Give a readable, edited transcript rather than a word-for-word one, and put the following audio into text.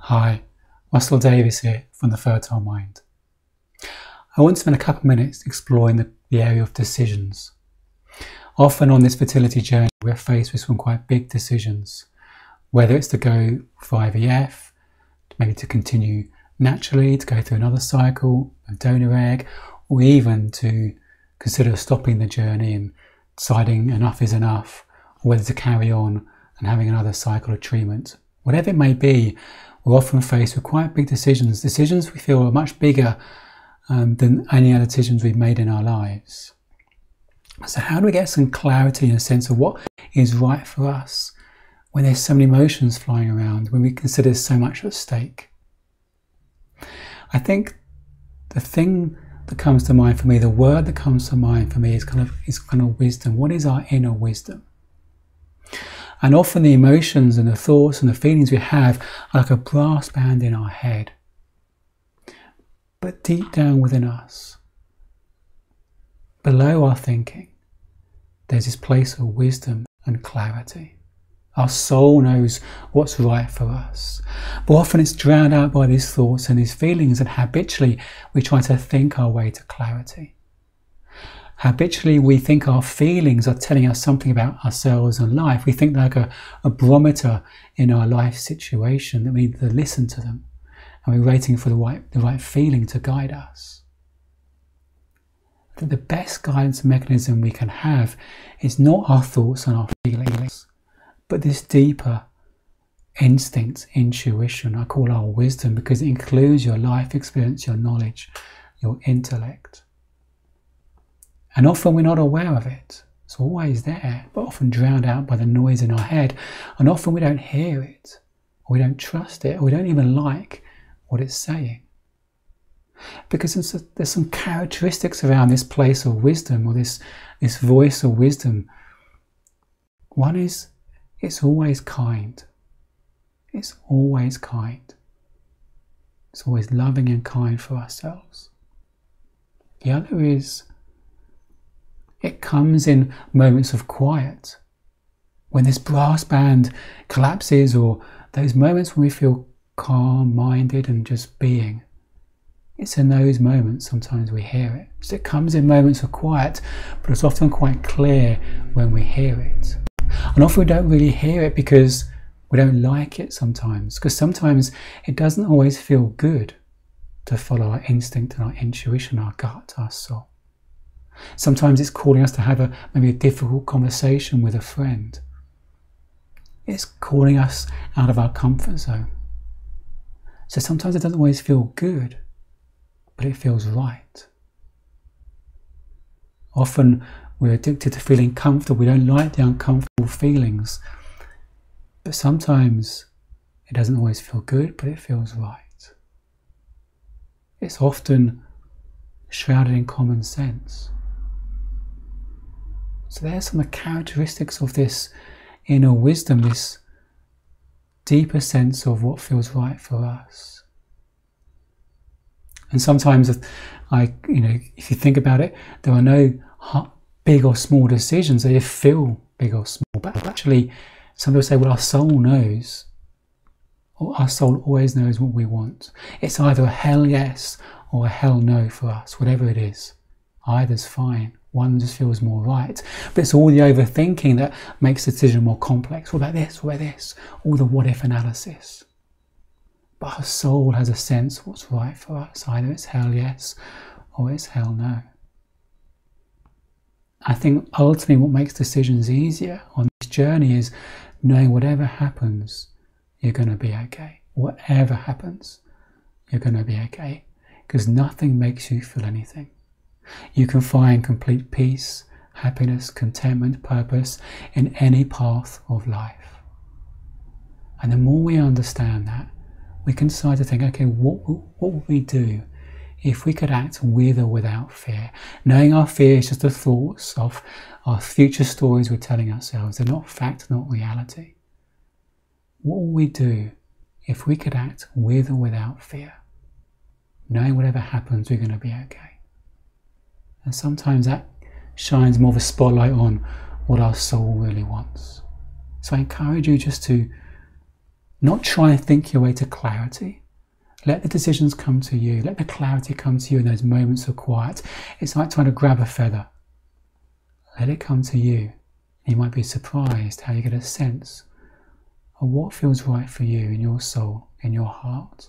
Hi, Russell Davis here from The Fertile Mind. I want to spend a couple of minutes exploring the area of decisions. Often on this fertility journey we're faced with some quite big decisions, whether it's to go for IVF, maybe to continue naturally, to go through another cycle, a donor egg, or even to consider stopping the journey and deciding enough is enough, or whether to carry on and having another cycle of treatment. Whatever it may be, we're often faced with quite big decisions we feel are much bigger than any other decisions we've made in our lives. So how do we get some clarity and a sense of what is right for us when there's so many emotions flying around, when we consider so much at stake? I think the thing that comes to mind for me, the word that comes to mind for me is kind of wisdom. What is our inner wisdom? And often the emotions and the thoughts and the feelings we have are like a brass band in our head. But deep down within us, below our thinking, there's this place of wisdom and clarity. Our soul knows what's right for us. But often it's drowned out by these thoughts and these feelings, and habitually we try to think our way to clarity. Habitually we think our feelings are telling us something about ourselves and life. We think they're like a barometer in our life situation, that we need to listen to them, and we're waiting for the right feeling to guide us. I think the best guidance mechanism we can have is not our thoughts and our feelings, but this deeper instinct, intuition, I call our wisdom, because it includes your life experience, your knowledge, your intellect. And often we're not aware of it. It's always there, but often drowned out by the noise in our head. And often we don't hear it, or we don't trust it, or we don't even like what it's saying. Because there's some characteristics around this place of wisdom, or this voice of wisdom. One is, it's always kind. It's always kind. It's always loving and kind for ourselves. The other is, it comes in moments of quiet, when this brass band collapses, or those moments when we feel calm-minded and just being. It's in those moments sometimes we hear it. So it comes in moments of quiet, but it's often quite clear when we hear it. And often we don't really hear it because we don't like it sometimes, because sometimes it doesn't always feel good to follow our instinct and our intuition, our gut, our soul. Sometimes it's calling us to have maybe a difficult conversation with a friend. It's calling us out of our comfort zone. So sometimes it doesn't always feel good, but it feels right. Often we're addicted to feeling comfortable. We don't like the uncomfortable feelings. But sometimes it doesn't always feel good, but it feels right. It's often shrouded in common sense. So there's some of the characteristics of this inner wisdom, this deeper sense of what feels right for us. And sometimes, if you think about it, there are no big or small decisions. They feel big or small. But actually, some people say, well, our soul knows, or our soul always knows what we want. It's either a hell yes or a hell no for us, whatever it is. Either's fine. One just feels more right. But it's all the overthinking that makes the decision more complex. What about this? What about this? All the what-if analysis. But our soul has a sense of what's right for us. Either it's hell yes or it's hell no. I think ultimately what makes decisions easier on this journey is knowing whatever happens, you're going to be okay. Whatever happens, you're going to be okay. Because nothing makes you feel anything. You can find complete peace, happiness, contentment, purpose in any path of life. And the more we understand that, we can decide to think, okay, what would we do if we could act with or without fear? Knowing our fear is just the thoughts of our future stories we're telling ourselves. They're not fact, not reality. What would we do if we could act with or without fear? Knowing whatever happens, we're going to be okay. And sometimes that shines more of a spotlight on what our soul really wants. So I encourage you just to Not try and think your way to clarity. Let the decisions come to you. Let the clarity come to you in those moments of quiet. It's like trying to grab a feather. Let it come to you. You might be surprised how you get a sense of what feels right for you in your soul, in your heart.